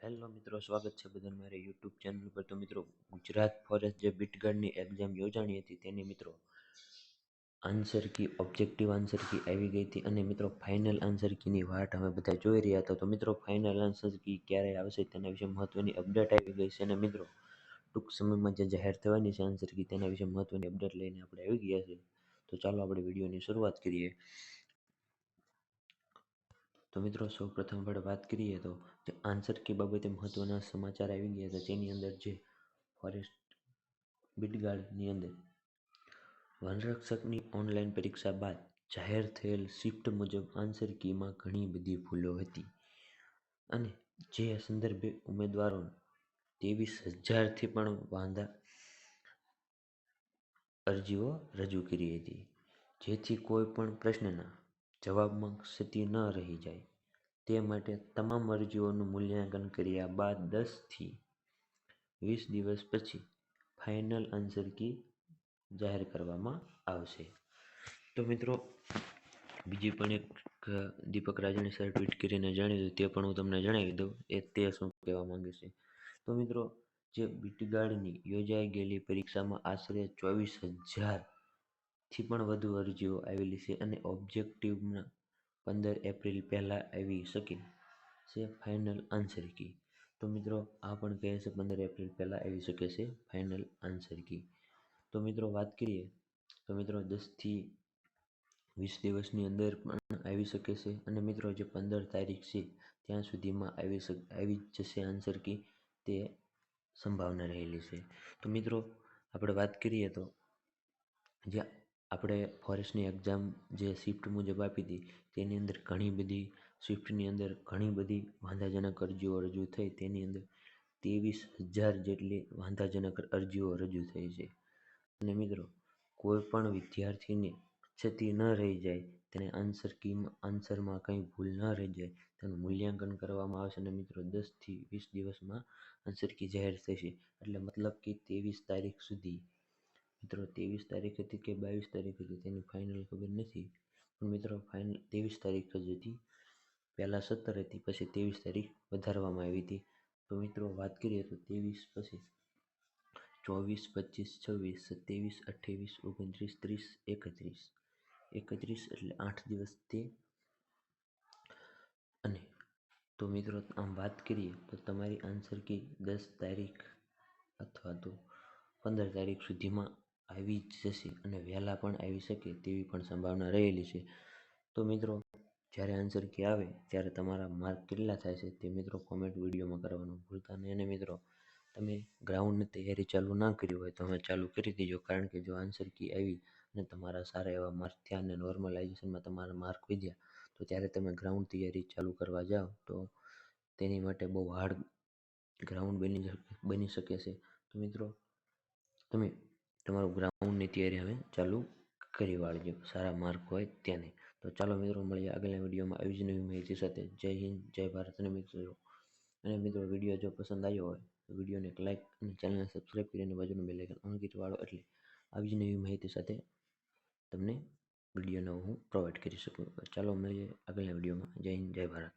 Hello મિત્રો, સ્વાગત છે બધાનું મારી યુટ્યુબ ચેનલ પર। તો મિત્રો, ગુજરાત ફોરેસ્ટ જે બીટગાર્ડની એક્ઝામ યોજાણી હતી તેની મિત્રો answer key, objective answer key આવી ગઈ હતી અને મિત્રો ફાઇનલ આન્સર કીની વાટ અમે બધા જોઈ રહ્યા હતા। તો મિત્રો ફાઇનલ આન્સર કી ક્યારે આવશે તેના વિશે મહત્વની અપડેટ આવી ગઈ છે અને મિત્રો ટૂંક સમયમાં જે જાહેર થવાની છે આન્સર કી તેના વિશે મહત્વની અપડેટ લઈને આપણે આવી ગયા છે। તો ચાલો આપણે વિડીયોની શરૂઆત કરીએ। તો મિત્રો સૌપ્રથમ આપણે વાત કરીએ તો જે આન્સર કી બાબતે મહત્વના સમાચાર આવી ગયા હતા તેની અંદર જે ફોરેસ્ટ બીટગાર્ડની અંદર વનરક્ષકની ઓનલાઈન પરીક્ષા બાદ જાહેર થયેલ શિફ્ટ મુજબ આન્સર કીમાં ઘણી બધી ભૂલો હતી અને જે સંદર્ભે ઉમેદવારો 23,000થી પણ વાંધા અરજીઓ રજૂ કરી હતી, જેથી કોઈ પણ પ્રશ્નના જવાબમાં ક્ષતિ ન રહી જાય તે માટે તમામ અરજીઓનું મૂલ્યાંકન કર્યા બાદ 10 થી 20 દિવસ પછી ફાઇનલ આન્સર કી જાહેર કરવામાં આવશે। તો મિત્રો બીજી પણ એક દીપક રાજાણી સર ટ્વીટ કરીને જણાવ્યું તે પણ હું તમને જણાવી દઉં તે શું કહેવા માંગે છે। તો મિત્રો જે બીટગાર્ડની યોજાઈ ગયેલી પરીક્ષામાં આશરે 24,000થી પણ વધુ અરજીઓ આવેલી છે અને ઓબ્જેક્ટિવમાં 15 એપ્રિલ પહેલા આવી શકે છે ફાઇનલ આન્સર કી। તો મિત્રો આ પણ કહે છે 15 એપ્રિલ પહેલા આવી શકે છે ફાઇનલ આન્સર કી। તો મિત્રો વાત કરીએ તો મિત્રો 10 થી 20 દિવસની અંદર પણ આવી શકે છે અને મિત્રો જે 15 તારીખ છે ત્યાં સુધીમાં આવી જશે આન્સર કી તે સંભાવના રહેલી છે। તો મિત્રો આપણે વાત કરીએ તો જે આપણે ફોરેસ્ટની એક્ઝામ જે શિફ્ટ મુજબ આપી હતી તેની અંદર ઘણી બધી શિફ્ટની અંદર ઘણી બધી વાંધાજનક અરજીઓ રજૂ થઈ, તેની અંદર 23,000 જેટલી વાંધાજનક અરજીઓ રજૂ થઈ છે અને મિત્રો કોઈ પણ વિદ્યાર્થીને ક્ષતિ ન રહી જાય, તેને આન્સરમાં કંઈ ભૂલ ન રહી જાય તેનું મૂલ્યાંકન કરવામાં આવશે અને મિત્રો 10 થી 20 દિવસમાં આન્સર કી જાહેર થશે। એટલે મતલબ કે 23 તારીખ સુધી, મિત્રો 23 તારીખ હતી કે 22 તારીખ હતી તેની ફાઇનલ ખબર નથી, પણ મિત્રો ફાઇનલ 23 તારીખ જ હતી। પહેલા 17 હતી, પછી 23 તારીખ વધારવામાં આવી હતી। તો મિત્રો વાત કરીએ તો 23 પછી 24, 25, 26, 27, 28, 29, 30, 31 એટલે 8 દિવસ તે અને તો મિત્રો આમ વાત કરીએ તો તમારી આન્સર કી 10 તારીખ અથવા તો 15 તારીખ સુધીમાં આવી જ જશે અને વહેલા પણ આવી શકે તેવી પણ સંભાવના રહેલી છે। તો મિત્રો જ્યારે આન્સર કી આવે ત્યારે તમારા માર્ક કેટલા થાય છે તે મિત્રો કોમેન્ટ વિડીયોમાં કરવાનું ભૂલતા નહીં અને મિત્રો તમે ગ્રાઉન્ડની તૈયારી ચાલુ ના કરી હોય તો હવે ચાલુ કરી દેજો, કારણ કે જો આન્સર કી આવી અને તમારા સારા એવા માર્ક થયા અને નોર્મલાઇઝેશનમાં તમારા માર્ક વધ્યા તો ત્યારે તમે ગ્રાઉન્ડ તૈયારી ચાલુ કરવા જાઓ તો તેની માટે બહુ હાર્ડ ગ્રાઉન્ડ બની શકે છે। તો મિત્રો તમે તમારું ગ્રાઉન્ડની તૈયારી હવે ચાલુ કરી વાળજો સારા માર્ક હોય તેને। તો ચાલો મિત્રો મળીએ આગળના વિડીયોમાં આવી જ નવી માહિતી સાથે। જય હિન્દ, જય ભારત અને મિત્રો વિડીયો જો પસંદ આવ્યો હોય તો વિડીયોને એક લાઇક અને ચેનલને સબસ્ક્રાઈબ કરીને બાજુનું બેલ આઇકન ઓન કરી વાળો, એટલે આવી જ નવી માહિતી સાથે તમને વિડીયોનો હું પ્રોવાઈડ કરી શકું। ચાલો મળીએ આગળના વિડીયોમાં। જય હિન્દ, જય ભારત।